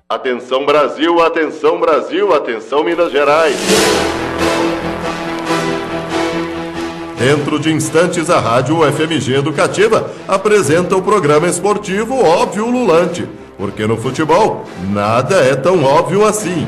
Atenção Brasil, atenção Brasil, atenção Minas Gerais. Dentro de instantes, a Rádio UFMG Educativa apresenta o programa esportivo Óbvio Ululante, porque no futebol nada é tão óbvio assim.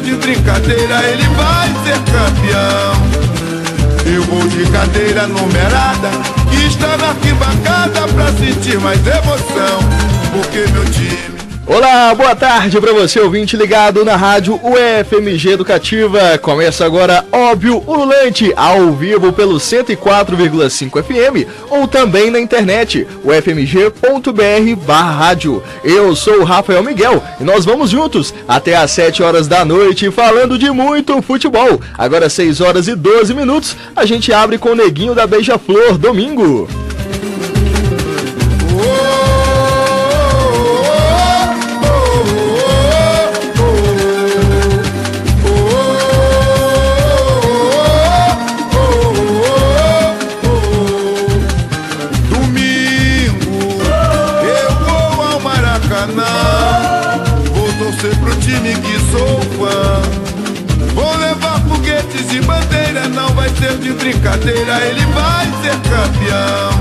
De brincadeira, ele vai ser campeão. Eu vou de cadeira numerada, que está na arquibancada pra sentir mais emoção, porque meu time... Olá, boa tarde para você, ouvinte ligado na rádio UFMG Educativa. Começa agora Óbvio Ululante, ao vivo pelo 104,5 FM ou também na internet, ufmg.br/rádio. Eu sou o Rafael Miguel e nós vamos juntos até às 7 horas da noite falando de muito futebol. Agora 6 horas e 12 minutos, a gente abre com o Neguinho da Beija-Flor, Domingo. De bandeira, não vai ser de brincadeira, ele vai ser campeão.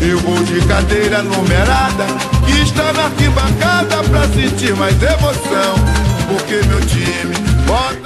Eu vou de cadeira numerada, que está na arquibancada pra sentir mais emoção, porque meu time...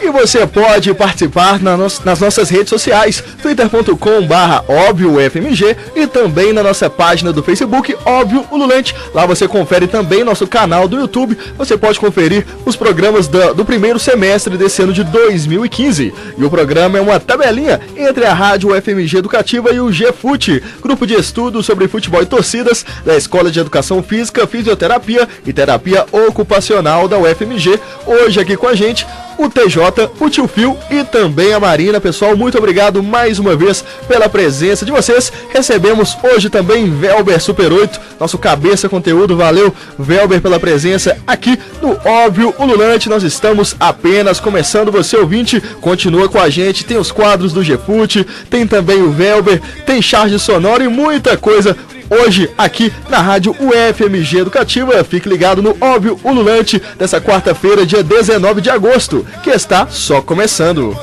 E você pode participar nas nossas redes sociais, twitter.com/óbvioufmg e também na nossa página do Facebook, Óbvio Ululante. Lá você confere também nosso canal do YouTube. Você pode conferir os programas do primeiro semestre desse ano de 2015. E o programa é uma tabelinha entre a Rádio UFMG Educativa e o GFUT, grupo de estudos sobre futebol e torcidas da Escola de Educação Física, Fisioterapia e Terapia Ocupacional da UFMG. Hoje aqui com a gente o TJ, o Tio Fio e também a Marina. Pessoal, muito obrigado mais uma vez pela presença de vocês. Recebemos hoje também Velber Super 8, nosso cabeça conteúdo. Valeu, Velber, pela presença aqui no Óbvio Ululante. Nós estamos apenas começando. Você, ouvinte, continua com a gente. Tem os quadros do GFUT, tem também o Velber, tem charge sonora e muita coisa hoje aqui na rádio UFMG Educativa. Fique ligado no Óbvio Ululante dessa quarta-feira, dia 19 de agosto, que está só começando.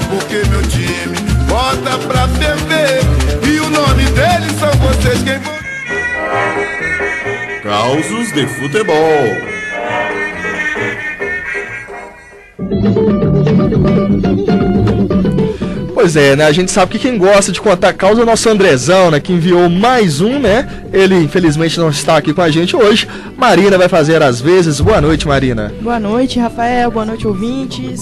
Porque meu time bota pra perder e o nome deles são vocês quem vão... Causos de futebol. Pois é, né? A gente sabe que quem gosta de contar causa é o nosso Andrezão, né? Que enviou mais um, né? Ele, infelizmente, não está aqui com a gente hoje. Marina vai fazer as vezes. Boa noite, Marina. Boa noite, Rafael. Boa noite, ouvintes.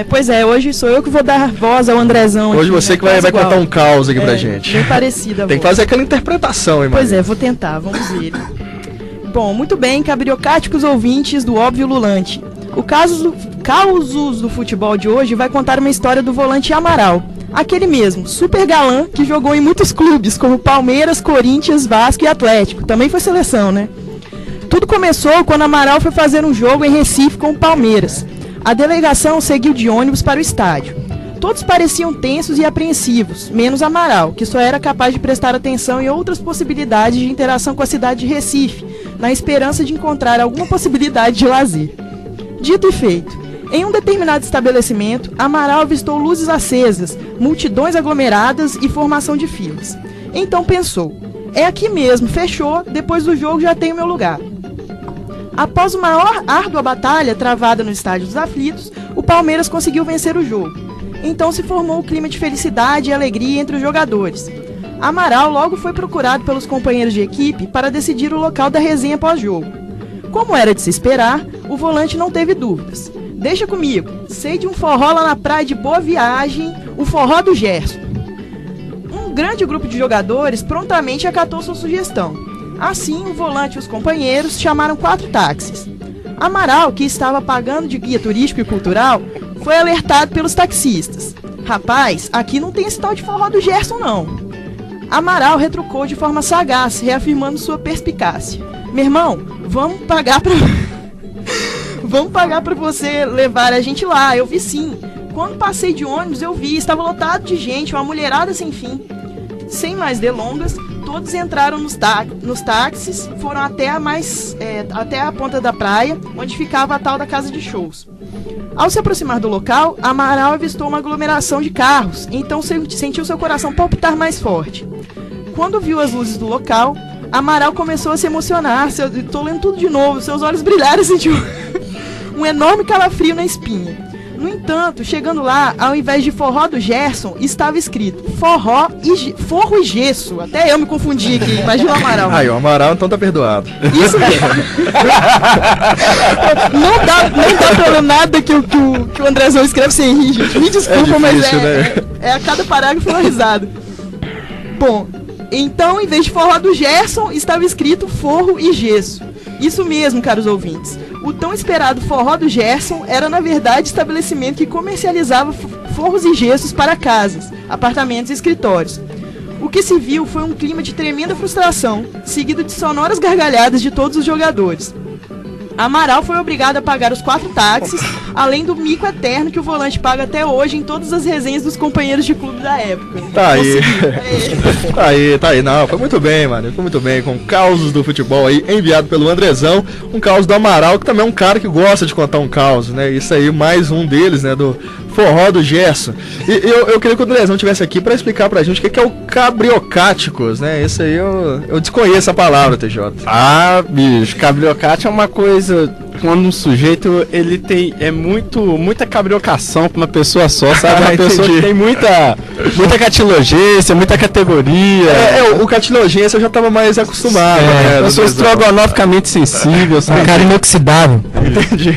Pois é, hoje sou eu que vou dar voz ao Andrezão. Hoje aqui, você né? que vai contar um caos aqui pra gente. Bem parecida. Tem que fazer aquela interpretação, hein, Marina? Pois é, vou tentar. Vamos ver. Bom, muito bem, cabriocáticos ouvintes do Óbvio Ululante. O Causos do Futebol de hoje vai contar uma história do volante Amaral. Aquele mesmo, super galã, que jogou em muitos clubes, como Palmeiras, Corinthians, Vasco e Atlético. Também foi seleção, né? Tudo começou quando Amaral foi fazer um jogo em Recife com o Palmeiras. A delegação seguiu de ônibus para o estádio. Todos pareciam tensos e apreensivos, menos Amaral, que só era capaz de prestar atenção em outras possibilidades de interação com a cidade de Recife, na esperança de encontrar alguma possibilidade de lazer. Dito e feito. Em um determinado estabelecimento, Amaral avistou luzes acesas, multidões aglomeradas e formação de filas. Então pensou, é aqui mesmo, fechou, depois do jogo já tenho meu lugar. Após uma árdua batalha travada no Estádio dos Aflitos, o Palmeiras conseguiu vencer o jogo. Então se formou um clima de felicidade e alegria entre os jogadores. Amaral logo foi procurado pelos companheiros de equipe para decidir o local da resenha pós-jogo. Como era de se esperar, o volante não teve dúvidas. Deixa comigo, sei de um forró lá na praia de Boa Viagem, o forró do Gerson. Um grande grupo de jogadores prontamente acatou sua sugestão. Assim, o volante e os companheiros chamaram 4 táxis. Amaral, que estava pagando de guia turístico e cultural, foi alertado pelos taxistas. Rapaz, aqui não tem esse tal de forró do Gerson, não. Amaral retrucou de forma sagaz, reafirmando sua perspicácia. Meu irmão, vamos pagar pra você levar a gente lá, eu vi sim. Quando passei de ônibus eu vi, estava lotado de gente, uma mulherada sem fim. Sem mais delongas, todos entraram nos táxis, foram até a ponta da praia, onde ficava a tal da casa de shows. Ao se aproximar do local, Amaral avistou uma aglomeração de carros, então sentiu seu coração palpitar mais forte. Quando viu as luzes do local, Amaral começou a se emocionar, tô lendo tudo de novo, seus olhos brilharam e sentiu um enorme calafrio na espinha. No entanto, chegando lá, ao invés de forró do Gerson, estava escrito forró e forro e gesso. Até eu me confundi aqui, imagina o Amaral. Aí, o Amaral então tá perdoado. Isso mesmo. Não dá pra ler nada que o Andrezão escreve sem rir, gente. Me desculpa, difícil, mas né? a cada parágrafo uma risada. Bom, então, em vez de forró do Gerson, estava escrito forro e gesso. Isso mesmo, caros ouvintes. O tão esperado forró do Gerson era, na verdade, estabelecimento que comercializava forros e gessos para casas, apartamentos e escritórios. O que se viu foi um clima de tremenda frustração, seguido de sonoras gargalhadas de todos os jogadores. Amaral foi obrigado a pagar os 4 táxis, além do mico eterno que o volante paga até hoje em todas as resenhas dos companheiros de clube da época. Tá aí, não, foi muito bem, mano, foi muito bem, com causos do futebol aí, enviado pelo Andrezão, um caos do Amaral, que também é um cara que gosta de contar um caos, né, isso aí, mais um deles, né, do forró do Gerson. E eu queria que o Andrezão estivesse aqui pra explicar pra gente o que é o cabriocáticos, né, isso aí eu desconheço a palavra, TJ. Ah, bicho, cabriocático é uma coisa, quando um sujeito, ele tem, muita cabriocação pra uma pessoa só, sabe? Uma pessoa que tem muita catilogência, muita categoria. O catilogência eu já tava mais acostumado, né? Eu sou estrogonoficamente sensível, sabe? Cara inoxidável.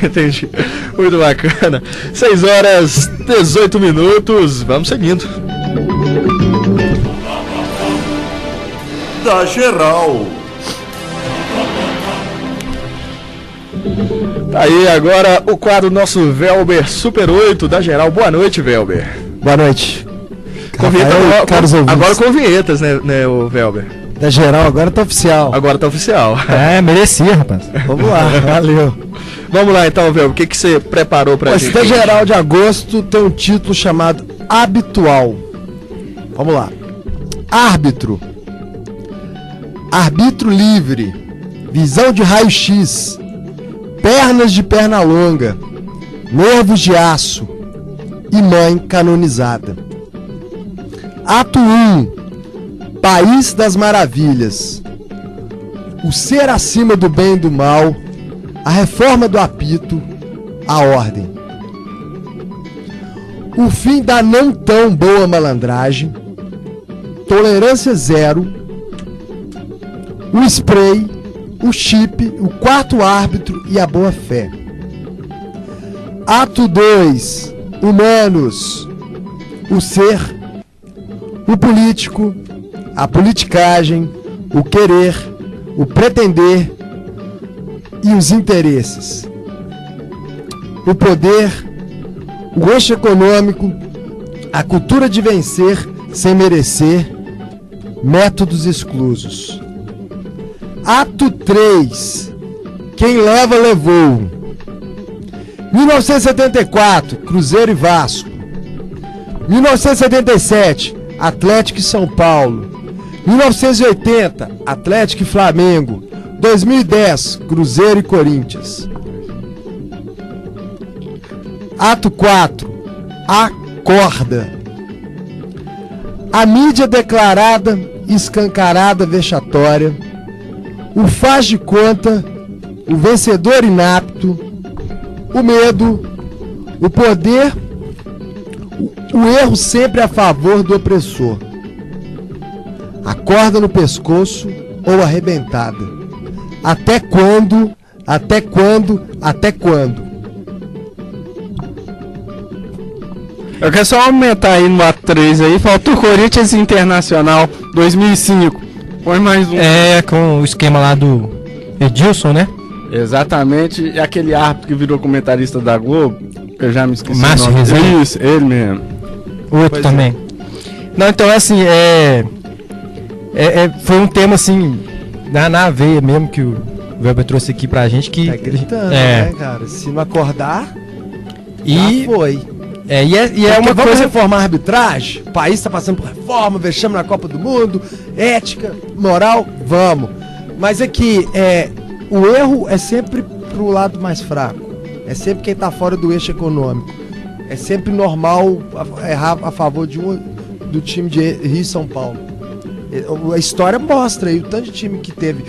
Entendi. Muito bacana. 6h18, vamos seguindo. Da geral. Tá aí agora o quadro nosso Velber Super 8 da geral. Boa noite, Velber. Boa noite. Com caros ouvintes. Agora com vinhetas, né, o Velber? Da geral, agora tá oficial. Agora tá oficial. Merecia, rapaz. Vamos lá, valeu. Vamos lá então, Velber, o que você preparou pra gente? Da geral de agosto tem um título chamado Habitual. Vamos lá. Árbitro. Arbítrio livre. Visão de raio-x. Pernas de perna longa, nervos de aço e mãe canonizada. Ato 1. País das Maravilhas. O ser acima do bem e do mal, a reforma do apito, a ordem. O fim da não tão boa malandragem, tolerância zero, o spray, o chip, o quarto árbitro e a boa fé. Ato 2. Humanos. O ser, o político, a politicagem, o querer, o pretender e os interesses. O poder, o eixo econômico, a cultura de vencer sem merecer, métodos exclusos. Ato 3. Quem leva, levou. 1974, Cruzeiro e Vasco. 1977, Atlético e São Paulo. 1980, Atlético e Flamengo. 2010, Cruzeiro e Corinthians. Ato 4. Acorda. A mídia declarada, escancarada, vexatória. O faz de conta, o vencedor inapto, o medo, o poder, o erro sempre a favor do opressor. A corda no pescoço ou arrebentada. Até quando? Até quando? Até quando? Eu quero só aumentar aí no A3 aí, faltou o Corinthians Internacional 2005. Põe mais um. Com o esquema lá do Edilson, né? Exatamente, e aquele árbitro que virou comentarista da Globo, que eu já me esqueci. Márcio Rezende. Isso, ele mesmo. Outro também. Não, então assim, foi um tema assim, na veia mesmo que o Weber trouxe aqui pra gente que... Tá gritando, né, cara? Se não acordar, já foi. E é uma vamos coisa... reformar a arbitragem? O país tá passando por reforma, vexame na Copa do Mundo, ética, moral, vamos. Mas aqui, o erro é sempre pro lado mais fraco. É sempre quem tá fora do eixo econômico. É sempre normal errar a favor do time de Rio e São Paulo. A história mostra aí o tanto de time que teve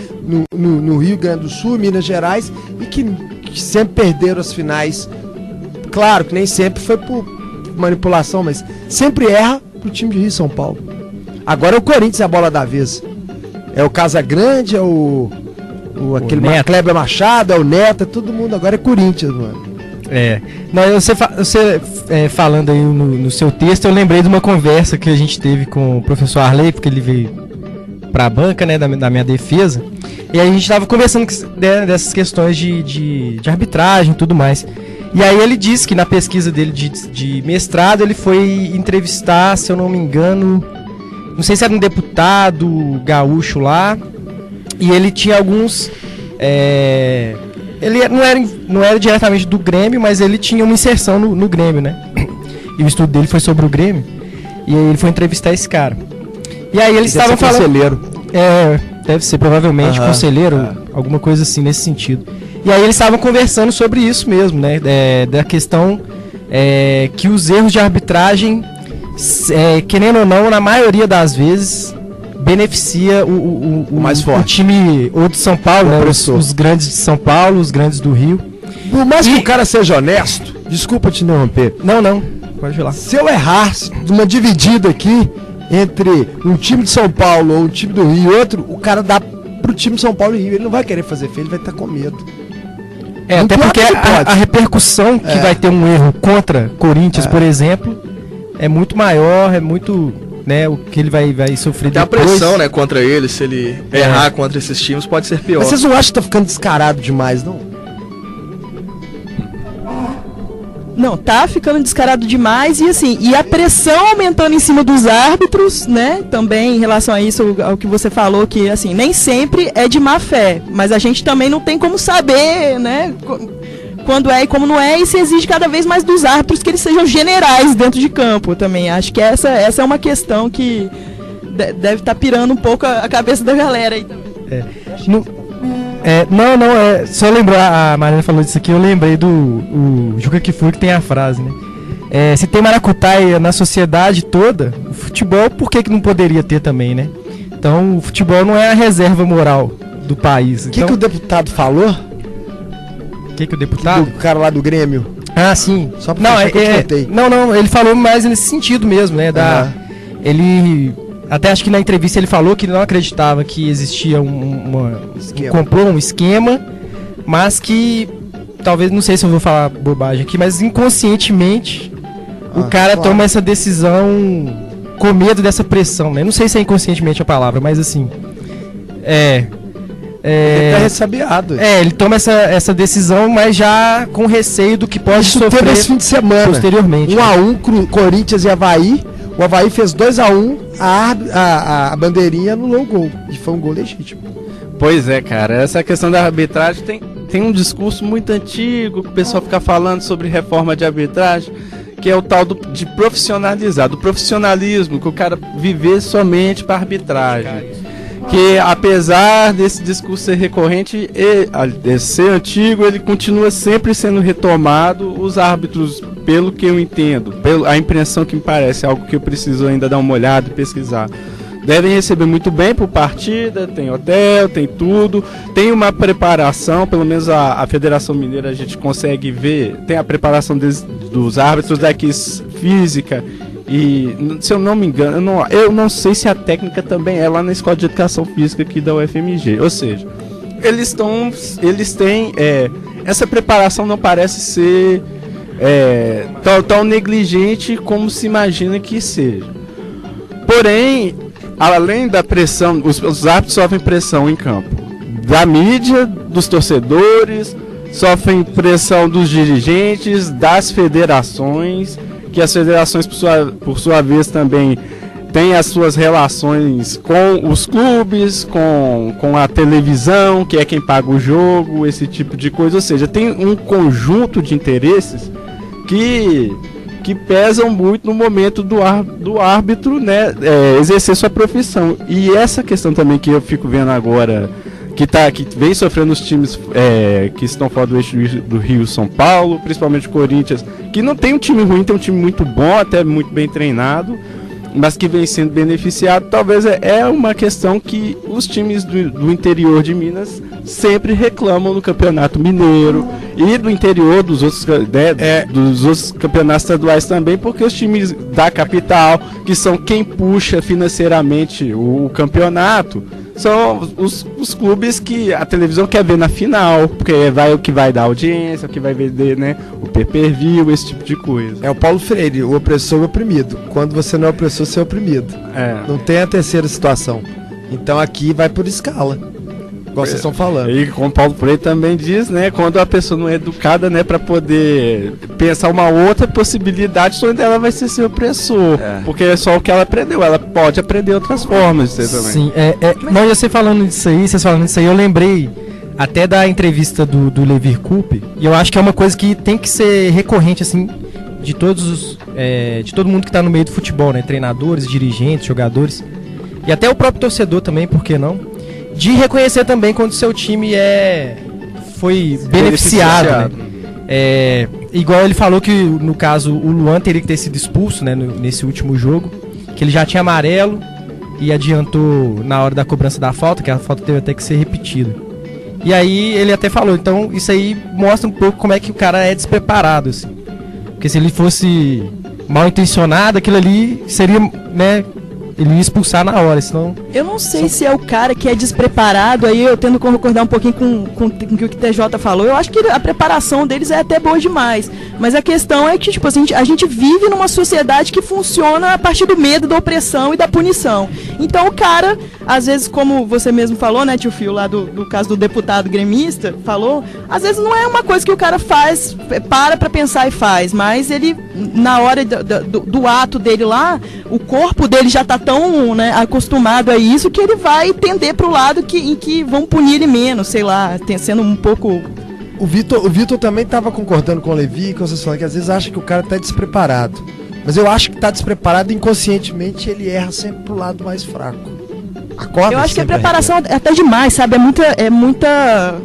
no Rio Grande do Sul, Minas Gerais, e que sempre perderam as finais. Claro que nem sempre foi por manipulação, mas sempre erra pro time de Rio e São Paulo. Agora é o Corinthians, é a bola da vez. É o Casagrande, é aquele Kleber Machado, é o Neto, é todo mundo. Agora é Corinthians, mano. Não, você falando aí no seu texto, eu lembrei de uma conversa que a gente teve com o professor Arley, porque ele veio pra banca, né, da minha defesa, e aí a gente tava conversando dessas questões de arbitragem e tudo mais. E aí ele disse que na pesquisa dele de mestrado, ele foi entrevistar, se eu não me engano, não sei se era um deputado gaúcho lá, e ele tinha alguns... Ele não era diretamente do Grêmio, mas ele tinha uma inserção no Grêmio, né? E o estudo dele foi sobre o Grêmio. E aí ele foi entrevistar esse cara. E aí eles estavam falando... Conselheiro. Deve ser provavelmente conselheiro, alguma coisa assim nesse sentido. E aí eles estavam conversando sobre isso mesmo, né? Da questão que os erros de arbitragem, querendo ou não, na maioria das vezes... beneficia o mais forte, o time ou de São Paulo, né? Os grandes de São Paulo, os grandes do Rio. Por mais que o cara seja honesto, desculpa te interromper. Não, pode falar. Se eu errar uma dividida aqui entre um time de São Paulo ou um time do Rio e outro, o cara dá pro time de São Paulo e Rio. Ele não vai querer fazer feio, ele vai estar com medo. Até porque a repercussão que vai ter um erro contra Corinthians, por exemplo, é muito maior, é muito... Né, o que ele vai sofrer depois. Tem a pressão, né, contra ele, se ele errar contra esses times, pode ser pior. Mas vocês não acham que tá ficando descarado demais, não? Não, tá ficando descarado demais e assim, e a pressão aumentando em cima dos árbitros, né, também em relação a isso, ao que você falou, que assim, nem sempre é de má fé, mas a gente também não tem como saber, né, quando é e como não é, e se exige cada vez mais dos árbitros que eles sejam generais dentro de campo também. Acho que essa é uma questão que deve estar pirando um pouco a cabeça da galera aí também. Só lembrar, a Mariana falou disso aqui, eu lembrei do Juca Kfouri, que tem a frase, né? Se tem maracutaia na sociedade toda, o futebol, por que não poderia ter também, né? Então, o futebol não é a reserva moral do país. O que o deputado falou? O deputado? O cara lá do Grêmio. Ah, sim. Só pra que eu não, ele falou mais nesse sentido mesmo, né? Ele... Até acho que na entrevista ele falou que não acreditava que existia um complô, um esquema, mas que, talvez, não sei se eu vou falar bobagem aqui, mas inconscientemente o cara toma essa decisão com medo dessa pressão, né? Não sei se é inconscientemente a palavra, mas assim... Ele tá ressabiado. Ele toma essa decisão, mas já com receio do que pode sofrer esse fim de semana. Posteriormente. 1-1 Corinthians e Avaí. O Avaí fez 2-1, a bandeirinha anulou o gol. E foi um gol legítimo. Pois é, cara. Essa questão da arbitragem tem um discurso muito antigo que o pessoal fica falando sobre reforma de arbitragem, que é o tal de profissionalizar, do profissionalismo, que o cara viver somente para arbitragem. Que apesar desse discurso ser recorrente e ser antigo, ele continua sempre sendo retomado. Os árbitros, pelo que eu entendo, a impressão que me parece, algo que eu preciso ainda dar uma olhada e pesquisar, devem receber muito bem por partida, tem hotel, tem tudo, tem uma preparação, pelo menos a Federação Mineira a gente consegue ver, tem a preparação dos árbitros daqui, física. E, se eu não me engano, eu não sei se a técnica também é lá na Escola de Educação Física aqui da UFMG. Ou seja, eles têm... essa preparação não parece ser tão negligente como se imagina que seja. Porém, além da pressão, os árbitros sofrem pressão em campo da mídia, dos torcedores, sofrem pressão dos dirigentes, das federações, que as federações, por sua vez, também têm as suas relações com os clubes, com a televisão, que é quem paga o jogo, esse tipo de coisa. Ou seja, tem um conjunto de interesses que pesam muito no momento do árbitro, né, exercer sua profissão. E essa questão também que eu fico vendo agora, que vem sofrendo os times que estão fora do eixo do Rio, São Paulo, principalmente o Corinthians, que não tem um time ruim, tem um time muito bom, até muito bem treinado, mas que vem sendo beneficiado. Talvez é uma questão que os times do interior de Minas sempre reclamam no Campeonato Mineiro e do interior dos outros, dos outros campeonatos estaduais também, porque os times da capital, que são quem puxa financeiramente o campeonato, são os clubes que a televisão quer ver na final, porque o que vai dar audiência, o que vai vender, né, o pay-per-view, esse tipo de coisa. É o Paulo Freire, o opressor e o oprimido. Quando você não é opressor, você é oprimido. Não tem a terceira situação. Então aqui vai por escala, igual vocês estão falando. E como o Paulo Freire também diz, né, quando a pessoa não é educada, né, para poder pensar uma outra possibilidade, o sonho dela vai ser opressor, porque é só o que ela aprendeu, ela pode aprender outras formas de ser também. Sim, mas você falando disso aí, eu lembrei até da entrevista do Levi Coupe, e eu acho que é uma coisa que tem que ser recorrente, assim, de todo mundo que tá no meio do futebol, né, treinadores, dirigentes, jogadores, e até o próprio torcedor também, por que não? De reconhecer também quando o seu time foi beneficiado. Né? Igual ele falou que, no caso, o Luan teria que ter sido expulso, né, nesse último jogo, que ele já tinha amarelo e adiantou na hora da cobrança da falta, que a falta teve até que ser repetida. E aí ele até falou, então isso aí mostra um pouco como é que o cara é despreparado, assim. Porque se ele fosse mal intencionado, aquilo ali seria, né, ele ia expulsar na hora, senão... Eu não sei se é o cara que é despreparado, aí eu tendo que concordar um pouquinho com o que o TJ falou. Eu acho que a preparação deles é até boa demais. Mas a questão é que, tipo assim, a gente vive numa sociedade que funciona a partir do medo, da opressão e da punição. Então o cara, às vezes, como você mesmo falou, né, tio Fio, lá do caso do deputado gremista, falou, às vezes não é uma coisa que o cara faz, pra pensar e faz, mas ele, na hora do ato dele lá, o corpo dele já tá tão, né, acostumado a isso que ele vai tender pro lado em que vão punir ele menos, sei lá, sendo um pouco... O Vitor também estava concordando com o Levi, que vocês falam que às vezes acha que o cara tá despreparado. Mas eu acho que tá despreparado, inconscientemente ele erra sempre pro lado mais fraco. Acorda. Eu acho que a preparação é até demais, sabe? É muita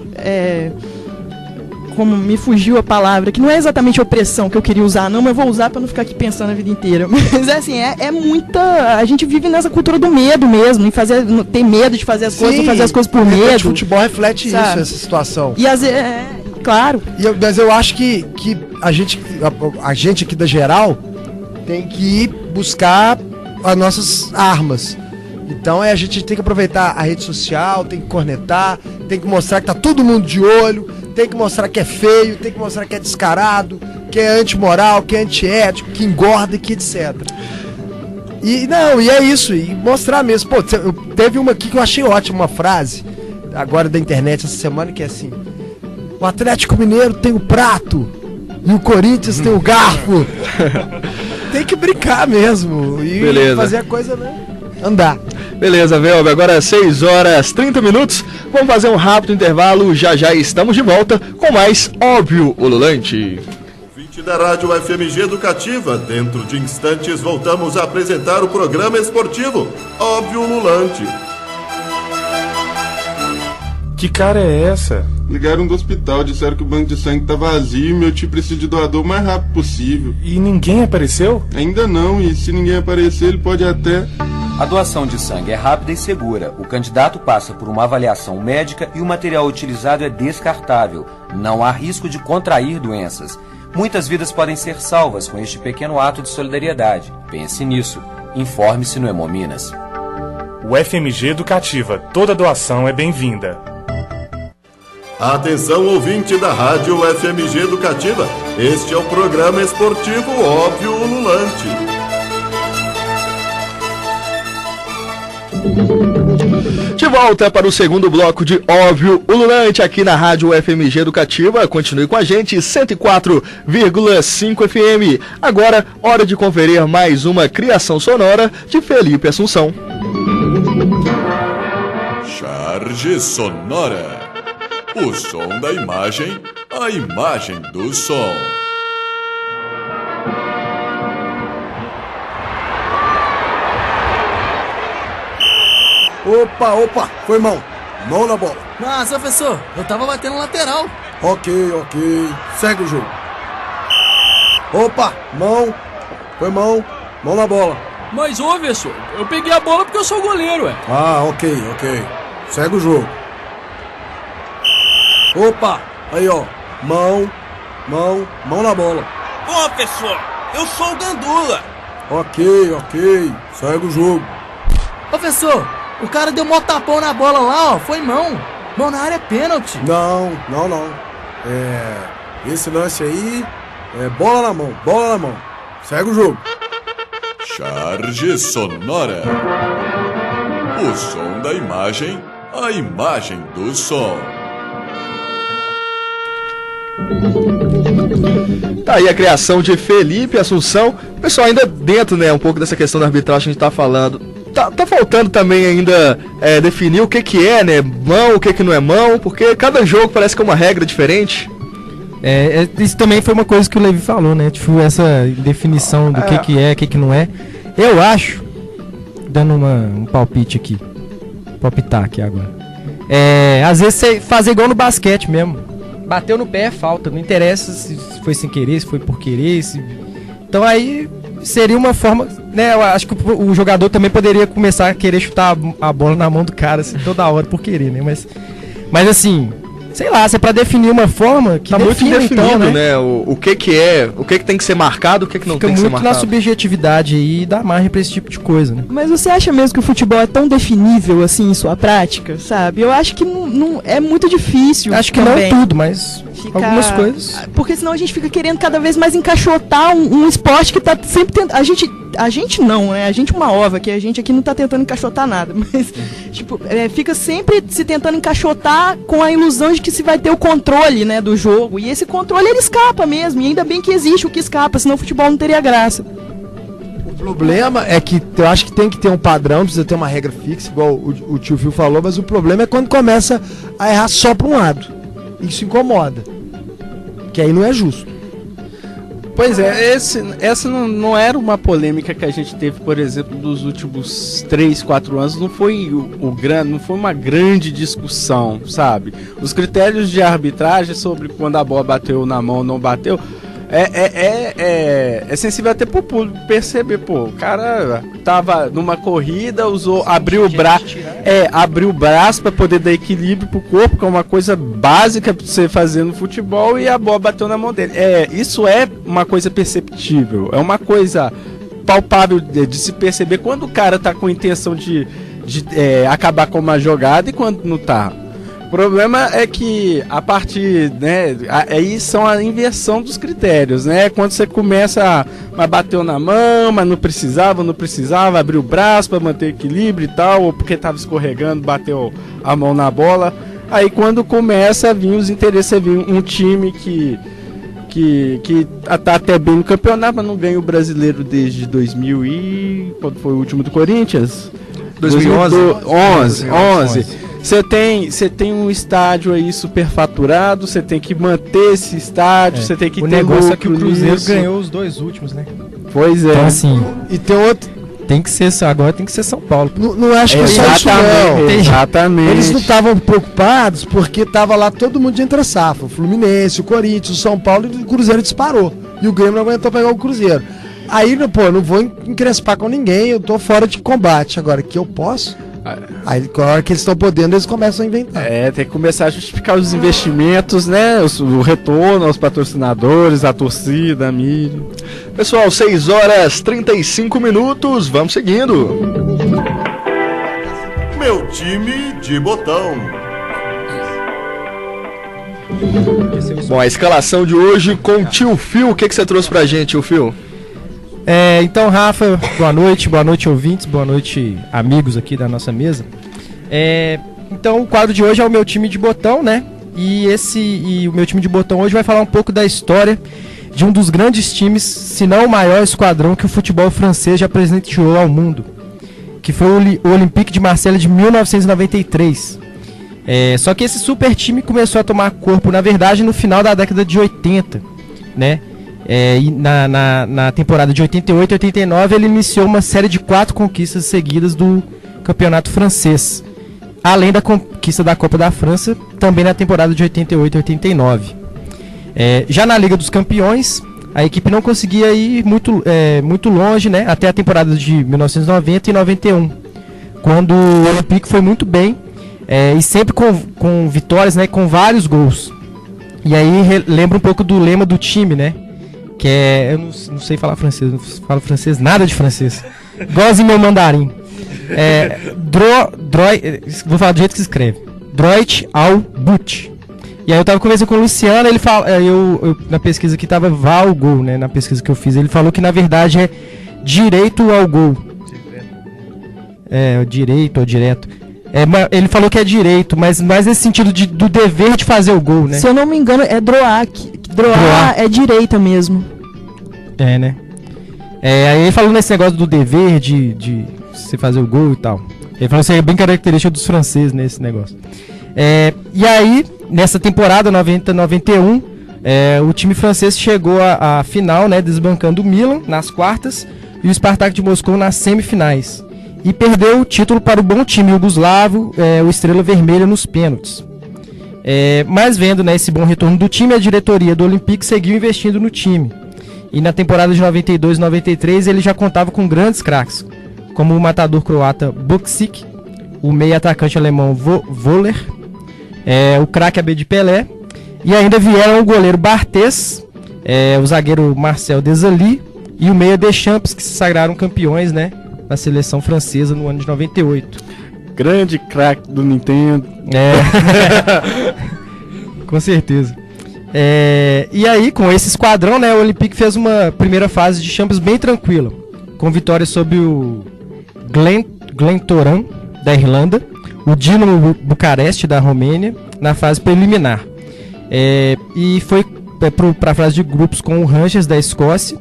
como me fugiu a palavra, que não é exatamente opressão que eu queria usar, não, mas eu vou usar pra não ficar aqui pensando a vida inteira. Mas assim, é muita... A gente vive nessa cultura do medo mesmo, ter medo de fazer as coisas, não fazer as coisas por medo. O futebol reflete isso, essa situação. E às vezes, claro. Mas eu acho que a gente aqui da geral tem que ir buscar as nossas armas. Então a gente tem que aproveitar a rede social, tem que cornetar, tem que mostrar que tá todo mundo de olho, tem que mostrar que é feio, tem que mostrar que é descarado, que é antimoral, que é antiético, que engorda e que etc. E é isso, e mostrar mesmo. Pô, teve uma aqui que eu achei ótima, uma frase, agora da internet essa semana, que é assim: o Atlético Mineiro tem o prato e o Corinthians tem o garfo. Tem que brincar mesmo e beleza, fazer a coisa, né, andar. Beleza, Velber, agora 6h30. Vamos fazer um rápido intervalo, já estamos de volta com mais Óbvio Ululante. Ouvinte da Rádio FMG Educativa, dentro de instantes voltamos a apresentar o programa esportivo Óbvio Ululante. Que cara é essa? Ligaram do hospital, disseram que o banco de sangue tá vazio e meu tio precisa de doador o mais rápido possível. E ninguém apareceu? Ainda não, e se ninguém aparecer, ele pode até... A doação de sangue é rápida e segura. O candidato passa por uma avaliação médica e o material utilizado é descartável. Não há risco de contrair doenças. Muitas vidas podem ser salvas com este pequeno ato de solidariedade. Pense nisso. Informe-se no Hemominas. O FMG Educativa. Toda doação é bem-vinda. Atenção, ouvinte da Rádio FMG Educativa. Este é o programa esportivo Óbvio Ululante. De volta para o segundo bloco de Óbvio Ululante aqui na Rádio FMG Educativa. Continue com a gente, 104,5 FM. Agora, hora de conferir mais uma criação sonora de Felipe Assunção. Charge sonora. O som da imagem, a imagem do som. Opa, foi mão. Mão na bola. Mas, professor, eu tava batendo lateral. Ok. Segue o jogo. Opa, mão. Foi mão. Mão na bola. Mas, ô, professor, eu peguei a bola porque eu sou goleiro, ué. Ah, ok. Segue o jogo. Opa, aí ó. Mão na bola. Ô, professor, eu sou o Gandula. Ok. Segue o jogo. Professor, o cara deu mó tapão na bola lá, ó. Foi mão. Mão na área é pênalti. Não. Esse lance aí é bola na mão. Segue o jogo. Charge sonora. O som da imagem, a imagem do som. Tá aí a criação de Felipe Assunção. Pessoal, ainda dentro, né, um pouco dessa questão da arbitragem que a gente tá falando. Tá faltando também ainda definir o que é, né, mão, o que não é mão, porque cada jogo parece que é uma regra diferente. Isso também foi uma coisa que o Levi falou, né, tipo, essa definição do que é, o que não é. Eu acho, dando um palpite aqui, palpitar aqui agora, às vezes você fazer igual no basquete mesmo, bateu no pé é falta, não interessa se foi sem querer, se foi por querer, então aí seria uma forma, né, eu acho que o jogador também poderia começar a querer chutar a bola na mão do cara, assim, toda hora por querer, né, mas assim, sei lá, se é pra definir uma forma que tá muito indefinido, então, né? O que tem que ser marcado, o que não tem que ser marcado. Fica muito na subjetividade e dá margem pra esse tipo de coisa, né? Mas você acha mesmo que o futebol é tão definível assim em sua prática, sabe? Eu acho que não é muito difícil. Acho que também. não tudo, mas algumas coisas. Porque senão a gente fica querendo cada vez mais encaixotar um esporte que tá sempre tentando. A gente não, né? A gente uma ova, que a gente aqui não tá tentando encaixotar nada, mas tipo, fica sempre se tentando encaixotar com a ilusão de que se vai ter o controle, né, do jogo, e esse controle ele escapa mesmo, e ainda bem que existe o que escapa, senão o futebol não teria graça. O problema é que eu acho que tem que ter um padrão, precisa ter uma regra fixa, igual o tio Phil falou, mas o problema é quando começa a errar só para um lado. Isso incomoda, que aí não é justo. Pois é, essa não era uma polêmica que a gente teve, por exemplo, dos últimos 3, 4 anos, não foi não foi uma grande discussão, sabe? Os critérios de arbitragem sobre quando a bola bateu na mão ou não bateu, é sensível até pro público perceber, pô, o cara tava numa corrida, abriu o braço para poder dar equilíbrio pro corpo, que é uma coisa básica pra você fazer no futebol, e a bola bateu na mão dele. Isso é uma coisa perceptível, é uma coisa palpável de se perceber quando o cara tá com intenção de acabar com uma jogada e quando não tá. O problema é que a partir, né, aí são a inversão dos critérios, né? Quando você começa a bater na mão, mas não precisava, abriu o braço para manter equilíbrio e tal, ou porque estava escorregando, bateu a mão na bola. Aí quando começa a vir os interesses, você vir um time que tá até bem no campeonato, mas não ganha o brasileiro desde 2000 e... quando foi o último do Corinthians? 2011. Você tem um estádio aí superfaturado, você tem que manter esse estádio, você tem que ter lucro. O negócio é que o Cruzeiro ganhou os 2 últimos, né? Pois é. Então, assim, e tem outro. Agora tem que ser São Paulo. Não acho que é só isso, não. Exatamente. Eles não estavam preocupados porque tava lá todo mundo de entre safra. O Fluminense, o Corinthians, o São Paulo, e o Cruzeiro disparou. E o Grêmio não aguentou pegar o Cruzeiro. Aí, pô, não vou encrespar com ninguém, eu tô fora de combate. Agora, que eu posso... Aí, na hora que eles estão podendo, eles começam a inventar. Tem que começar a justificar os investimentos, né? O retorno aos patrocinadores, a torcida, a mídia. Pessoal, 6h35, vamos seguindo. Meu time de botão. Bom, a escalação de hoje com o tio Phil. O que você trouxe pra gente, tio Phil? Então, Rafa, boa noite ouvintes, boa noite amigos aqui da nossa mesa. Então, o quadro de hoje é o meu time de botão, né? E o meu time de botão hoje vai falar um pouco da história de um dos grandes times, se não o maior esquadrão que o futebol francês já presenteou ao mundo, que foi o Olympique de Marseille de 1993. Só que esse super time começou a tomar corpo, na verdade, no final da década de 80, né? E na temporada de 88 e 89 ele iniciou uma série de 4 conquistas seguidas do campeonato francês, além da conquista da Copa da França, também na temporada de 88 e 89. Já na Liga dos Campeões, a equipe não conseguia ir muito longe, né, até a temporada de 1990 e 91, quando o Olympique foi muito bem, e sempre com vitórias, né, com vários gols. E aí lembra um pouco do lema do time, né? Que eu não sei falar francês, não falo francês, nada de francês. Goze meu mandarim. Vou falar do jeito que se escreve. Droit au but. E aí eu tava conversando com o Luciano, ele fala, eu na pesquisa que tava Val Gol, né? Na pesquisa que eu fiz, ele falou que na verdade é direito ao gol. Direito ou direto. Ele falou que é direito, mas mais nesse sentido do dever de fazer o gol, né? Se eu não me engano, é droit. Droit é direita mesmo. Né? Aí ele falou nesse negócio do dever de você fazer o gol e tal. Ele falou que isso é bem característico dos franceses nesse negócio. E aí, nessa temporada 90-91, o time francês chegou à final, né? Desbancando o Milan nas quartas e o Spartak de Moscou nas semifinais. E perdeu o título para o bom time iugoslavo, o Estrela Vermelha, nos pênaltis. Mas vendo, né, esse bom retorno do time, a diretoria do Olympique seguiu investindo no time. E na temporada de 92 e 93 ele já contava com grandes craques, como o matador croata Boksic, o meio atacante alemão Voller, o craque Abedi Pelé, e ainda vieram o goleiro Barthez, o zagueiro Marcel Desailly e o meia Deschamps, que se sagraram campeões, né, na seleção francesa no ano de 98. Grande craque do Nintendo. Com certeza. E aí, com esse esquadrão, né, o Olympique fez uma primeira fase de Champions bem tranquila, com vitórias sobre o Glentoran, da Irlanda, o Dinamo Bucareste, da Romênia, na fase preliminar. E foi para a fase de grupos com o Rangers, da Escócia,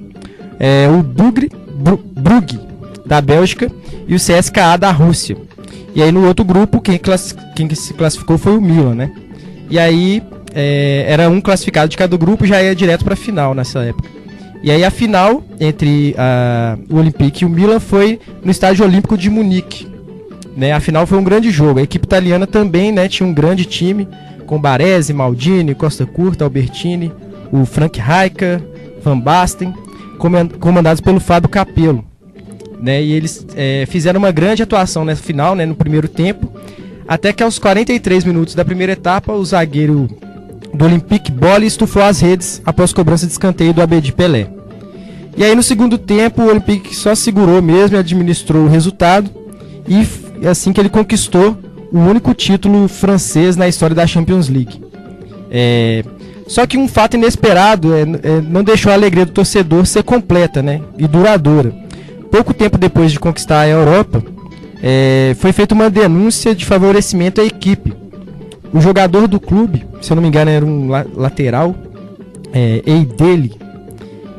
o Brugge, da Bélgica, e o CSKA, da Rússia. E aí no outro grupo, quem se classificou foi o Milan, né? E aí era um classificado de cada grupo e já ia direto para a final nessa época. E aí a final entre o Olympique e o Milan foi no Estádio Olímpico de Munique, né? A final foi um grande jogo. A equipe italiana também, né, tinha um grande time, com Baresi, Maldini, Costa Curta, Albertini, o Frank Rijkaard, Van Basten, comandados pelo Fábio Capello. Né, e eles fizeram uma grande atuação nessa final, né, no primeiro tempo, até que aos 43 minutos da primeira etapa, o zagueiro do Olympique Bolle estufou as redes após cobrança de escanteio do Abedi Pelé. E aí no segundo tempo o Olympique só segurou mesmo e administrou o resultado, e assim que ele conquistou o único título francês na história da Champions League. Só que um fato inesperado não deixou a alegria do torcedor ser completa, né, e duradoura. Pouco tempo depois de conquistar a Europa, foi feita uma denúncia de favorecimento à equipe. O jogador do clube, se eu não me engano era um lateral, Eideli,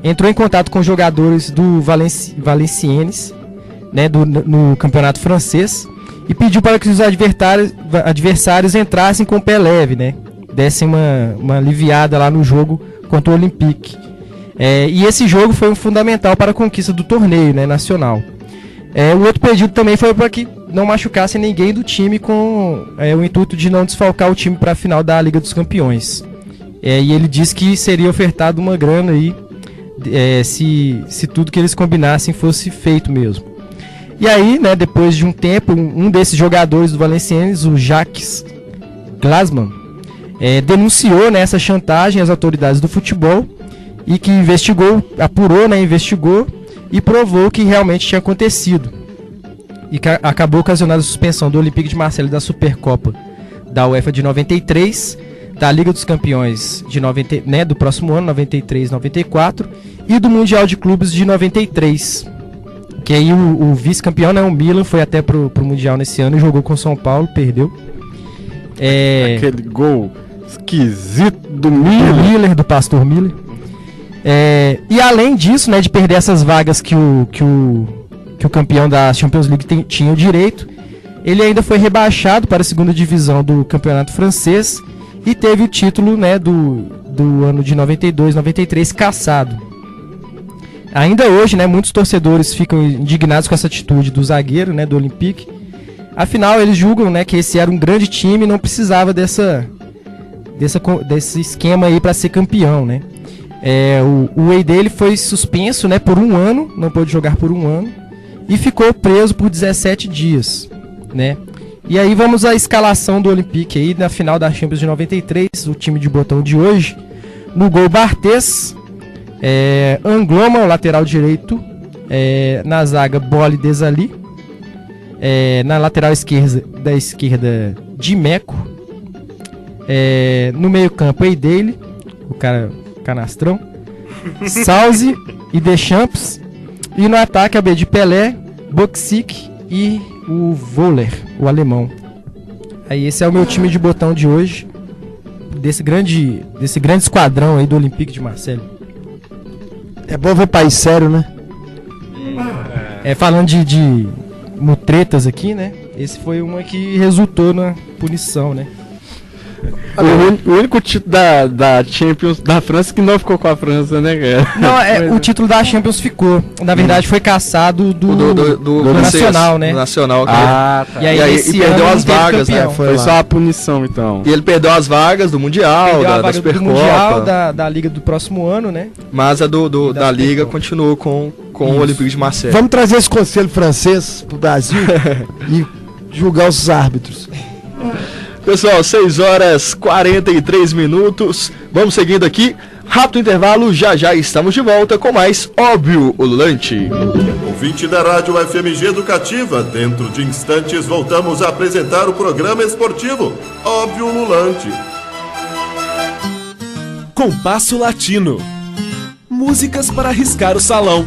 entrou em contato com jogadores do Valenciennes, né, no campeonato francês, e pediu para que os adversários entrassem com o pé leve, né, dessem uma aliviada lá no jogo contra o Olympique. E esse jogo foi fundamental para a conquista do torneio, né, nacional. O outro pedido também foi para que não machucasse ninguém do time, com o intuito de não desfalcar o time para a final da Liga dos Campeões. E ele disse que seria ofertado uma grana aí, se tudo que eles combinassem fosse feito mesmo. E aí, né, depois de um tempo, um desses jogadores do Valenciennes, o Jacques Glasman, denunciou, né, essa chantagem às autoridades do futebol, e que apurou, né, investigou e provou que realmente tinha acontecido. E que acabou ocasionando a suspensão do Olympique de Marseille da Supercopa da UEFA de 93, da Liga dos Campeões de do próximo ano, 93, 94, e do Mundial de Clubes de 93. Que aí o vice-campeão, né, o Milan, foi até pro Mundial nesse ano e jogou com o São Paulo, perdeu. Aquele gol esquisito do Miller. Do Pastor Miller. E além disso, né, de perder essas vagas que o campeão da Champions League tinha o direito, ele ainda foi rebaixado para a segunda divisão do campeonato francês e teve o título, né, do ano de 92, 93 cassado. Ainda hoje, né, muitos torcedores ficam indignados com essa atitude do zagueiro, né, do Olympique. Afinal, eles julgam, né, que esse era um grande time e não precisava desse esquema aí para ser campeão, né. O Wei dele foi suspenso, né, por 1 ano, não pôde jogar por 1 ano, e ficou preso por 17 dias, né. E aí vamos à escalação do Olympique aí na final da Champions de 93, o time de botão de hoje. No gol, Barthez, Angloma, o lateral direito, na zaga, Bolle Desailly, na lateral esquerda, Dimeco, no meio campo, Eidele, o cara canastrão, Salzi e Deschamps, e no ataque, Abedi Pelé, Boksic e o Voller, o alemão. Aí esse é o meu time de botão de hoje, desse grande esquadrão aí do Olympique de Marseille. É bom ver país sério, né? Falando de mutretas aqui, né? Esse foi uma que resultou na punição, né? O único título da Champions da França que não ficou com a França, né, cara? Não, o título da Champions ficou. Na verdade, foi caçado do Nacional, né? Do Nacional. Tá. E aí perdeu as vagas, né? Foi só a punição, então. E ele perdeu as vagas do Mundial, da Supercopa. Do Mundial, da Liga do próximo ano, né? Mas a da Liga continuou com o Olympique de Marseille. Vamos trazer esse conselho francês pro Brasil e julgar os árbitros. Pessoal, 6h43. Vamos seguindo aqui. Rápido intervalo, já estamos de volta com mais Óbvio Ululante. Ouvinte da Rádio FMG Educativa, dentro de instantes voltamos a apresentar o programa esportivo Óbvio Ululante. Compasso Latino. Músicas para riscar o salão.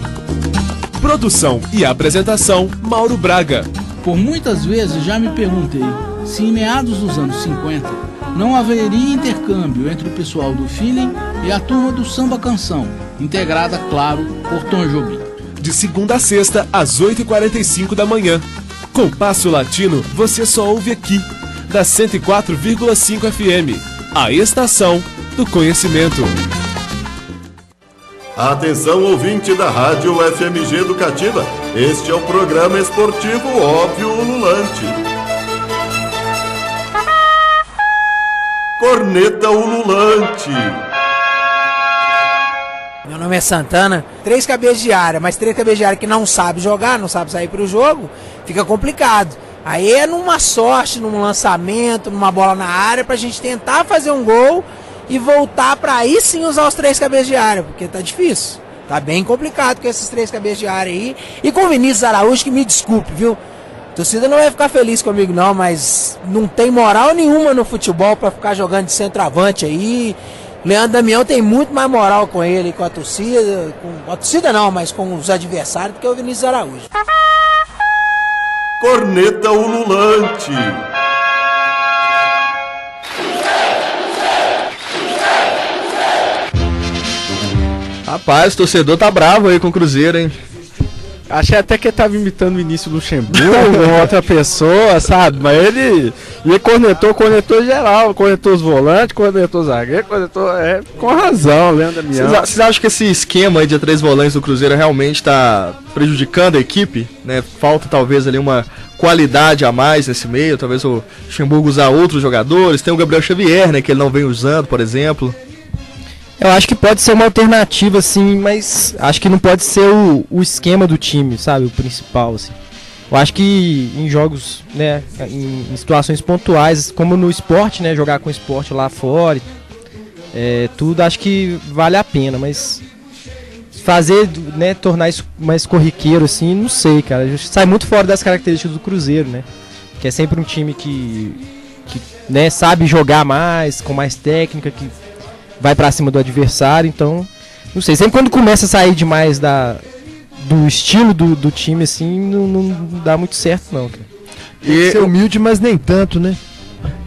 Produção e apresentação, Mauro Braga. Por muitas vezes já me perguntei se em meados dos anos 50 não haveria intercâmbio entre o pessoal do feeling e a turma do samba canção, integrada, claro, por Tom Jobim. De segunda a sexta, às 8h45 da manhã. Compasso Latino você só ouve aqui, da 104,5 FM, a estação do conhecimento. Atenção, ouvinte da Rádio FMG Educativa, este é o programa esportivo Óbvio Ululante. Corneta Ululante. Meu nome é Santana. 3 cabeças de área, mas 3 cabeças de área que não sabe jogar, não sabe sair pro jogo, fica complicado. Aí é numa sorte, num lançamento, numa bola na área, pra gente tentar fazer um gol e voltar pra aí sim usar os 3 cabeças de área, porque tá difícil. Tá bem complicado com esses 3 cabeças de área aí. E com o Vinícius Araújo, que me desculpe, viu? A torcida não vai ficar feliz comigo não, mas não tem moral nenhuma no futebol pra ficar jogando de centroavante aí. Leandro Damião tem muito mais moral com ele, com a torcida. Com a torcida não, mas com os adversários, do que o Vinícius Araújo. Corneta Ululante. Rapaz, o torcedor tá bravo aí com o Cruzeiro, hein? Achei até que ele tava imitando o Vinícius Luxemburgo, outra pessoa, sabe? Mas ele cornetou geral, cornetou os volantes, cornetou os zagueiros, com razão, Leandro Damião. Vocês acham que esse esquema aí de 3 volantes do Cruzeiro realmente tá prejudicando a equipe? Né? Falta talvez ali uma qualidade a mais nesse meio, talvez o Luxemburgo usar outros jogadores, tem o Gabriel Xavier, né, que ele não vem usando, por exemplo. Eu acho que pode ser uma alternativa, sim, mas acho que não pode ser o esquema do time, sabe? O principal, assim. Eu acho que em jogos, né, em situações pontuais, como no esporte, né, jogar com o esporte lá fora, tudo, acho que vale a pena, mas fazer, né, tornar isso mais corriqueiro, assim, não sei, cara. Sai muito fora das características do Cruzeiro, né? Que é sempre um time que né, sabe jogar mais, com mais técnica, que vai pra cima do adversário. Então, não sei, sempre quando começa a sair demais do estilo do time, assim, não dá muito certo não, cara. Tem que ser humilde, mas nem tanto, né?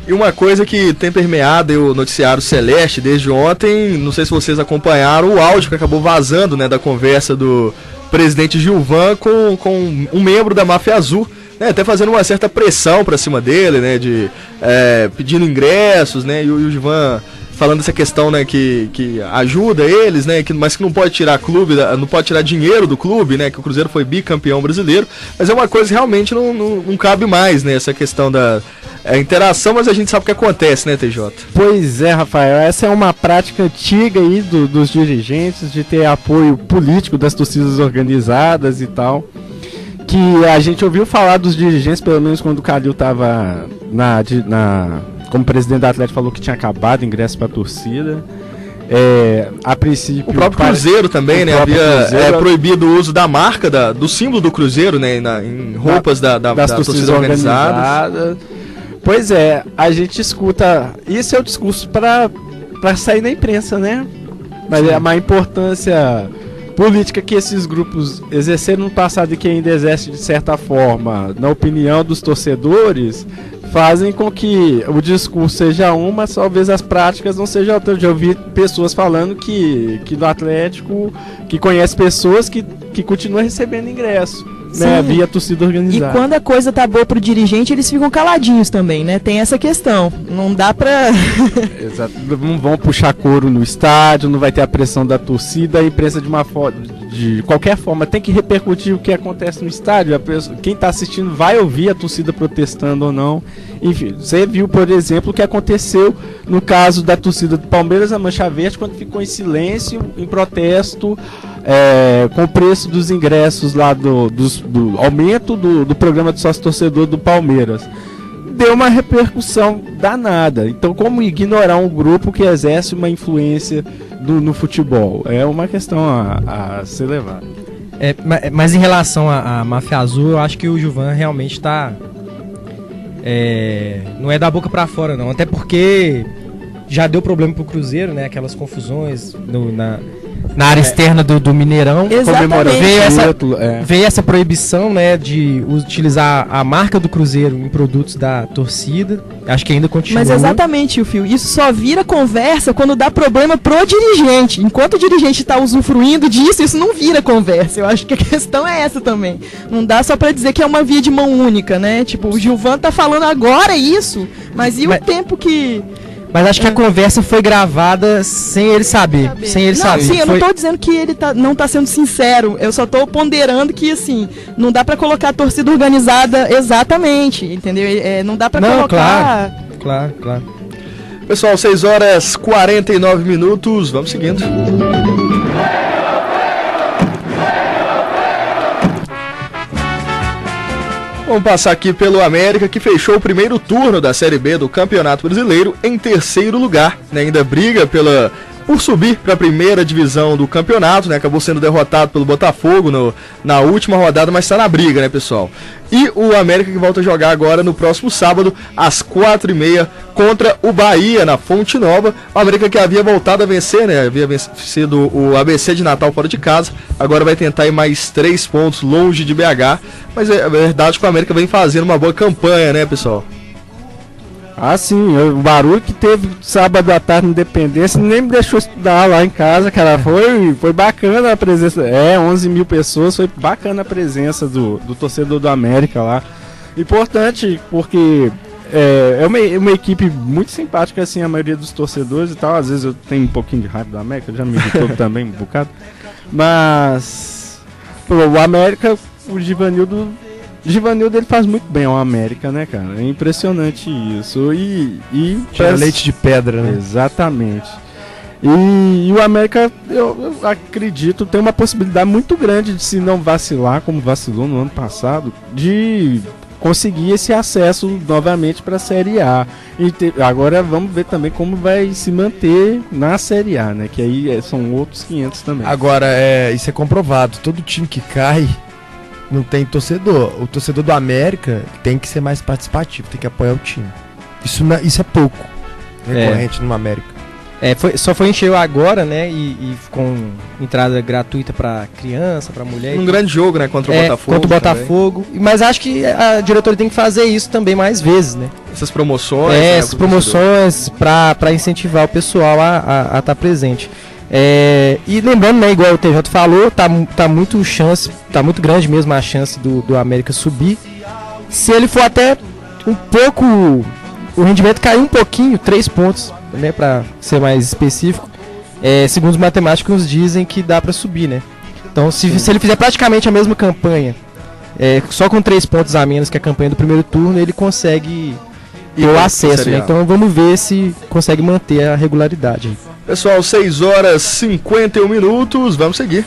E uma coisa que tem permeado o noticiário Celeste desde ontem, não sei se vocês acompanharam o áudio que acabou vazando, né, da conversa do presidente Gilvan com um membro da Máfia Azul, né, até fazendo uma certa pressão pra cima dele, né, de pedindo ingressos, né, e o Gilvan falando essa questão, né, que ajuda eles, né, mas que não pode tirar clube, não pode tirar dinheiro do clube, né, que o Cruzeiro foi bicampeão brasileiro, mas é uma coisa que realmente não cabe mais, né, essa questão da interação, mas a gente sabe o que acontece, né, TJ? Pois é, Rafael, essa é uma prática antiga aí dos dirigentes, de ter apoio político das torcidas organizadas e tal, que a gente ouviu falar dos dirigentes, pelo menos quando o Calil estava como presidente do Atlético, falou que tinha acabado o ingresso para a torcida. A princípio, o próprio Cruzeiro também, né? Havia proibido o uso da marca, do símbolo do Cruzeiro, né? Em roupas das torcidas organizadas. Pois é, a gente escuta. Isso é o discurso para sair na imprensa, né? Mas é uma importância política que esses grupos exerceram no passado e que ainda exerce de certa forma, na opinião dos torcedores, fazem com que o discurso seja mas talvez as práticas não sejam outras. Eu já ouvi pessoas falando que do Atlético, que conhece pessoas que continuam recebendo ingresso, né, via torcida organizada. E quando a coisa tá boa pro dirigente, eles ficam caladinhos também, né? Tem essa questão. Não dá pra... Exato. Não vão puxar couro no estádio, não vai ter a pressão da torcida, a imprensa de qualquer forma tem que repercutir o que acontece no estádio. Quem tá assistindo vai ouvir a torcida protestando ou não. Enfim, você viu, por exemplo, o que aconteceu no caso da torcida do Palmeiras, a Mancha Verde, quando ficou em silêncio, em protesto, com o preço dos ingressos lá do aumento do programa de sócio-torcedor do Palmeiras. Deu uma repercussão danada. Então, como ignorar um grupo que exerce uma influência no futebol? É uma questão a ser levada. Mas em relação à Máfia Azul, eu acho que o Gilvan realmente está... não é da boca para fora, não. Até porque já deu problema pro Cruzeiro, né? Aquelas confusões na área externa do Mineirão. Exatamente. Veio essa proibição, né, de utilizar a marca do Cruzeiro em produtos da torcida. Acho que ainda continua. Mas exatamente, Fio. Isso só vira conversa quando dá problema pro dirigente. Enquanto o dirigente tá usufruindo disso, isso não vira conversa. Eu acho que a questão é essa também. Não dá só pra dizer que é uma via de mão única, né? Tipo, o Gilvan tá falando agora isso, mas e o tempo que... Mas acho que a conversa foi gravada sem ele saber. Sim, eu não tô dizendo que ele não tá sendo sincero. Eu só tô ponderando que, assim, não dá pra colocar a torcida organizada exatamente, entendeu? Não dá pra colocar... Claro. Pessoal, 6h49, vamos seguindo. Vamos passar aqui pelo América, que fechou o primeiro turno da Série B do Campeonato Brasileiro em terceiro lugar, né? Ainda briga por subir para a primeira divisão do campeonato, né? Acabou sendo derrotado pelo Botafogo na última rodada, mas está na briga, né, pessoal? E o América que volta a jogar agora no próximo sábado, às 4h30, contra o Bahia, na Fonte Nova. O América que havia voltado a vencer, né? Havia vencido o ABC de Natal fora de casa. Agora vai tentar ir mais 3 pontos longe de BH. Mas é verdade que o América vem fazendo uma boa campanha, né, pessoal? Ah, sim, o barulho que teve sábado à tarde na Independência nem me deixou estudar lá em casa, cara. Foi bacana a presença. 11 mil pessoas, foi bacana a presença do torcedor do América lá. Importante, porque é uma equipe muito simpática, assim, a maioria dos torcedores e tal. Às vezes eu tenho um pouquinho de raiva do América, já me irritou também um bocado. Mas o América, o Givanildo ele faz muito bem ao América, né, cara? É impressionante isso. Tira leite de pedra, né? Exatamente. E o América, eu acredito, tem uma possibilidade muito grande de, se não vacilar, como vacilou no ano passado, de conseguir esse acesso novamente para a Série A. Agora vamos ver também como vai se manter na Série A, né? Que aí são outros 500 também. Agora, isso é comprovado. Todo time que cai não tem torcedor. O torcedor do América tem que ser mais participativo, tem que apoiar o time. Isso é pouco recorrente no América. Só foi encher agora, né? E com entrada gratuita pra criança, pra mulher. Um grande jogo, né? Contra o Botafogo. Contra o Botafogo. Mas acho que a diretoria tem que fazer isso também mais vezes, né? Essas promoções. Essas promoções pra incentivar o pessoal a estar presente. E lembrando, né, igual o TJ falou, tá muito grande mesmo a chance do América subir. Se ele for até um pouco, o rendimento cair um pouquinho, 3 pontos, né, pra ser mais específico, segundo os matemáticos dizem que dá pra subir, né? Então se ele fizer praticamente a mesma campanha, só com 3 pontos a menos que a campanha do primeiro turno, ele consegue ter o acesso, né? Então vamos ver se consegue manter a regularidade. Pessoal, 6h51, vamos seguir.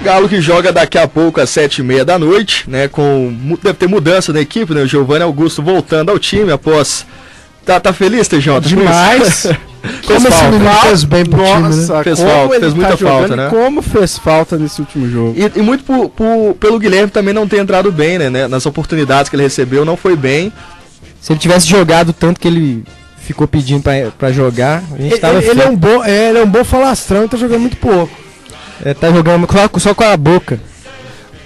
Galo que joga daqui a pouco às 7h30 da noite, né? Deve ter mudança na equipe, né? O Giovanni Augusto voltando ao time após. Tá feliz, TJ? Demais! Como esse menino fez bem pro time, né? Fez muita falta, né? Como fez falta nesse último jogo. E muito pelo Guilherme também não ter entrado bem, né? Nas oportunidades que ele recebeu, não foi bem. Se ele tivesse jogado tanto que ele ficou pedindo pra jogar, a gente tava ele é um bom falastrão e tá jogando muito pouco. Tá jogando só com a boca.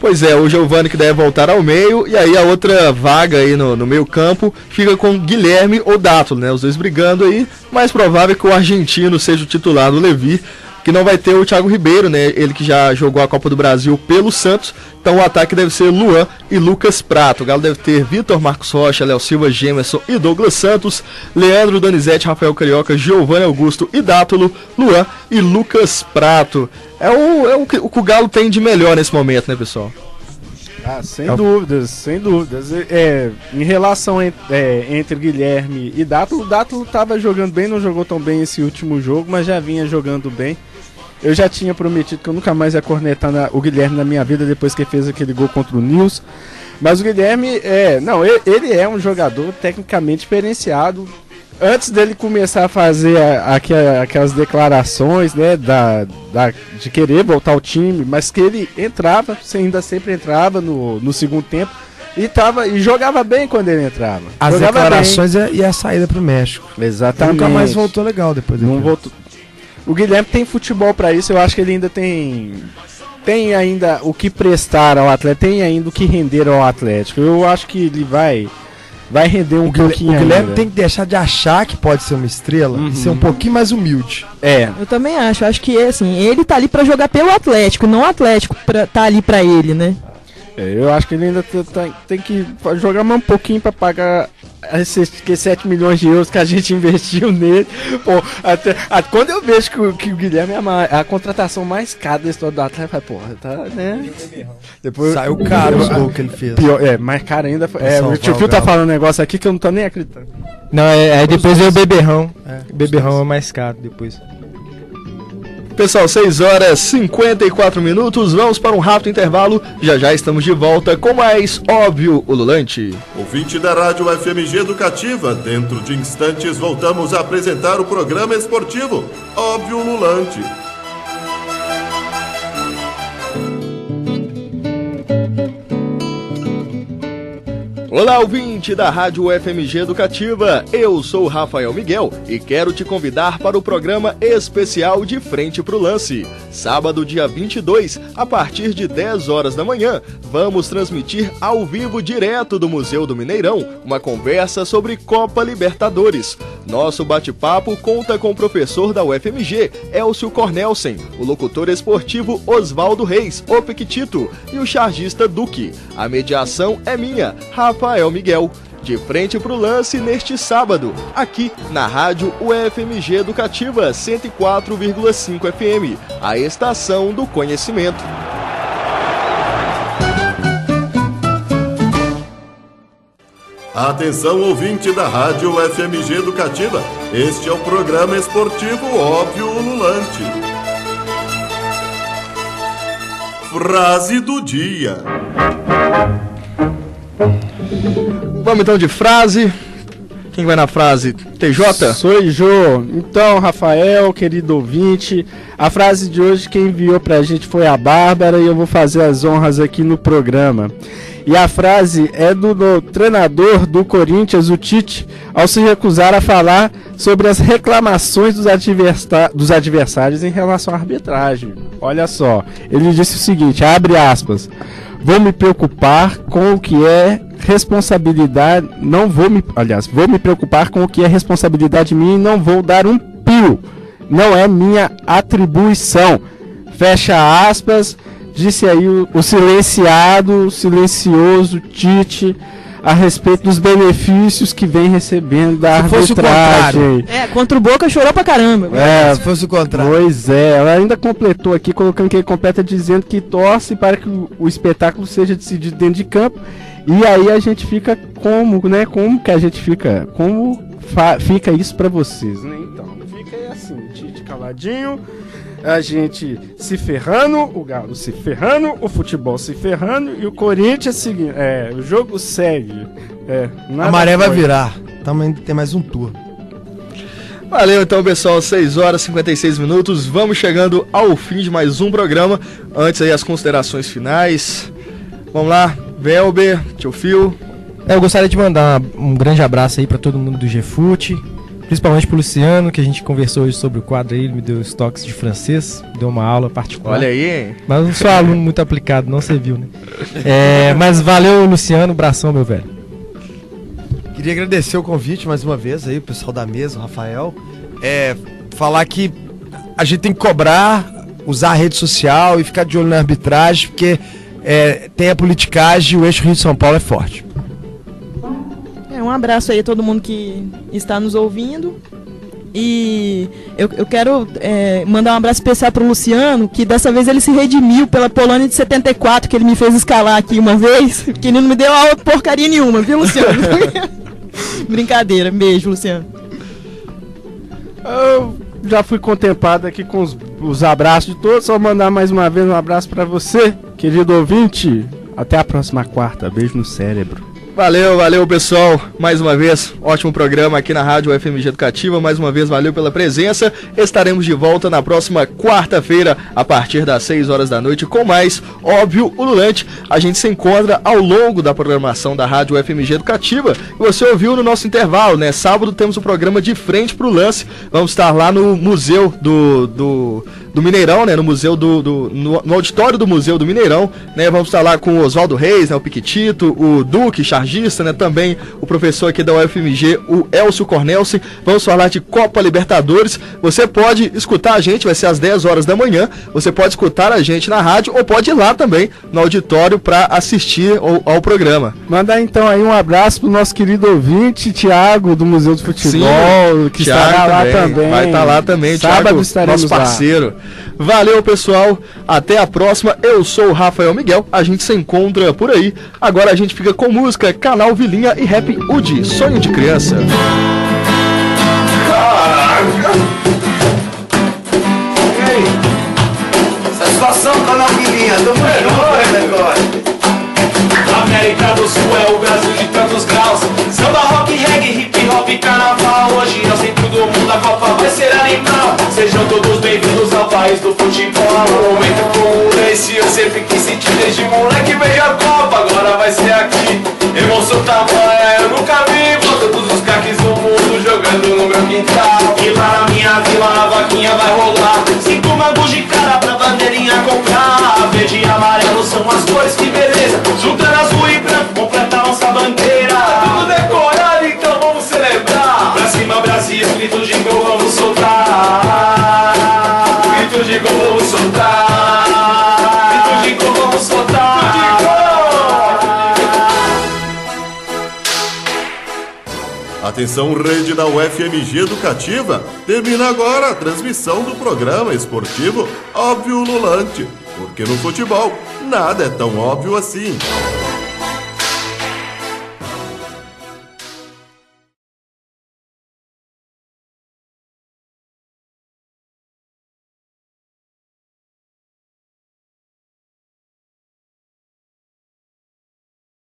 Pois é, o Giovanni que deve voltar ao meio, e aí a outra vaga aí no meio campo fica com Guilherme ou Dátulo, né? Os dois brigando aí, mais provável que o argentino seja o titular do Levi, que não vai ter o Thiago Ribeiro, né? Ele que já jogou a Copa do Brasil pelo Santos, então o ataque deve ser Luan e Lucas Prato. O Galo deve ter Vitor, Marcos Rocha, Léo Silva, Gemerson e Douglas Santos, Leandro, Donizete, Rafael Carioca, Giovanni Augusto e Dátulo, Luan e Lucas Prato. É o que o Galo tem de melhor nesse momento, né, pessoal? Sem dúvidas. Em relação entre Guilherme e Dátulo, o Dátulo estava jogando bem, não jogou tão bem esse último jogo, mas já vinha jogando bem. Eu já tinha prometido que eu nunca mais ia cornetar o Guilherme na minha vida depois que ele fez aquele gol contra o Nils. Mas o Guilherme ele é um jogador tecnicamente experienciado. Antes dele começar a fazer aquelas declarações, né, de querer voltar ao time, mas que ele entrava, ainda sempre entrava no segundo tempo e jogava bem quando ele entrava. As declarações e a saída pro México. Exatamente. Nunca mais voltou legal depois. Não voltou. O Guilherme tem futebol para isso, eu acho que ele ainda tem ainda o que prestar ao Atlético, tem ainda o que render ao Atlético. Eu acho que ele vai render um pouquinho. O Guilherme tem que deixar de achar que pode ser uma estrela e ser um pouquinho mais humilde. Eu também acho que assim, ele tá ali pra jogar pelo Atlético, não o Atlético tá ali pra ele, né? Eu acho que ele ainda tem que jogar mais um pouquinho pra pagar esses 7 milhões de euros que a gente investiu nele. Pô, quando eu vejo que o Guilherme é a contratação mais cara da história do Atlético, porra, tá, né? Depois saiu caro os gols que ele fez. Mais caro ainda. O tio Fio tá falando um negócio aqui que eu não tô nem acreditando. Não, aí depois veio o Beberrão. O Beberrão é mais caro depois. Pessoal, 6h54, vamos para um rápido intervalo, já estamos de volta com mais Óbvio Ululante. Ouvinte da Rádio FMG Educativa, dentro de instantes voltamos a apresentar o programa esportivo Óbvio Ululante. Olá, ouvinte da Rádio FMG Educativa, eu sou o Rafael Miguel e quero te convidar para o programa especial de Frente pro Lance. Sábado, dia 22, a partir de 10 horas da manhã, vamos transmitir ao vivo direto do Museu do Mineirão uma conversa sobre Copa Libertadores. Nosso bate-papo conta com o professor da UFMG, Elcio Cornelsen, o locutor esportivo Oswaldo Reis, o Pequitito, e o chargista Duque. A mediação é minha, Rafael Miguel. De Frente pro Lance neste sábado, aqui na Rádio UFMG Educativa 104,5 FM, a estação do conhecimento. Atenção, ouvinte da Rádio UFMG Educativa, este é o programa esportivo Óbvio Ululante. Frase do dia. Vamos então de frase. Quem vai na frase? TJ? Sou Jô. Então, Rafael, querido ouvinte, a frase de hoje quem enviou pra gente foi a Bárbara e eu vou fazer as honras aqui no programa. E a frase é do treinador do Corinthians, o Tite, ao se recusar a falar sobre as reclamações dos adversários em relação à arbitragem. Olha só, ele disse o seguinte, abre aspas, vou me preocupar com o que é responsabilidade, vou me preocupar com o que é responsabilidade minha e não vou dar um pio, não é minha atribuição, fecha aspas. Disse aí o silencioso Tite a respeito dos benefícios que vem recebendo da arbitragem. Contra o Boca chorou pra caramba. Se fosse o contrário. Pois é, ela ainda completou aqui, colocando que ele completa dizendo que torce para que o espetáculo seja decidido dentro de campo. E aí a gente fica como que a gente fica? Como fica isso pra vocês, né? Então, fica aí assim, Tite caladinho. A gente se ferrando, o Galo se ferrando, o futebol se ferrando e o Corinthians seguindo. O jogo segue. A maré vai virar. Também tem mais um turno. Valeu então, pessoal, 6 horas e 56 minutos. Vamos chegando ao fim de mais um programa. Antes aí as considerações finais. Vamos lá, Velber, tio Phil. Eu gostaria de mandar um grande abraço aí para todo mundo do GFute. Principalmente pro Luciano, que a gente conversou hoje sobre o quadro aí, ele me deu os toques de francês, deu uma aula particular. Olha aí, hein? Mas não sou aluno muito aplicado, não serviu, né? Mas valeu, Luciano, abração, meu velho. Queria agradecer o convite mais uma vez aí, o pessoal da mesa, o Rafael. Falar que a gente tem que cobrar, usar a rede social e ficar de olho na arbitragem, porque tem a politicagem e o eixo Rio de São Paulo é forte. Um abraço aí a todo mundo que está nos ouvindo. E eu quero mandar um abraço especial pro Luciano, que dessa vez ele se redimiu pela Polônia de 74, que ele me fez escalar aqui uma vez, que ele não me deu aula porcaria nenhuma, viu, Luciano? Brincadeira, beijo, Luciano. Eu já fui contemplado aqui com os abraços de todos, só mandar mais uma vez um abraço para você, querido ouvinte. Até a próxima quarta, beijo no cérebro. Valeu, pessoal. Mais uma vez, ótimo programa aqui na Rádio FMG Educativa. Mais uma vez, valeu pela presença. Estaremos de volta na próxima quarta-feira, a partir das 6 horas da noite, com mais Óbvio Ululante. A gente se encontra ao longo da programação da Rádio FMG Educativa. E você ouviu no nosso intervalo, né? Sábado temos o programa De Frente pro Lance. Vamos estar lá no Museu do Mineirão, né? No museu no auditório do Museu do Mineirão, né? Vamos estar lá com o Oswaldo Reis, né? O Piquitito, o Duque, chargista, né? Também o professor aqui da UFMG, o Elcio Cornelsi. Vamos falar de Copa Libertadores. Você pode escutar a gente, vai ser às 10 horas da manhã. Você pode escutar a gente na rádio ou pode ir lá também no auditório para assistir ao programa. Mandar então aí um abraço pro nosso querido ouvinte, Thiago, do Museu do Futebol, que Thiago estará lá também. Vai estar lá também, Sábado Thiago, estaremos nosso parceiro. Lá. Valeu, pessoal. Até a próxima. Eu sou o Rafael Miguel. A gente se encontra por aí. Agora a gente fica com música, Canal Vilinha e Rap Udi, Sonho de Criança. E aí? Satisfação, Canal Vilinha. Tamo junto, negócio. América do Sul é o Brasil de tantos graus. Samba, rock, reggae, hip hop, carnaval. Hoje é o centro do mundo, a Copa vai ser animal. Sejam todos bem-vindos ao país do futebol. Um momento comum esse eu sempre quis sentir desde moleque. Veio a Copa, agora vai ser aqui. Emoção tamanha, eu nunca vi. Todos os craques do mundo jogando no meu quintal. E lá na minha vila a vaquinha vai rolar. 5 mangos de cara pra bandeirinha comprar. Verde e amarelo são as cores, que beleza. Juntando azul e branco, completa nossa bandeira. Tudo decorado, então vamos celebrar. Pra cima Brasil, grito de gol vamos soltar. Grito de gol vamos soltar. Grito de gol vamos soltar. Atenção, rede da UFMG Educativa. Termina agora a transmissão do programa esportivo Óbvio Ululante. Porque no futebol, nada é tão óbvio assim.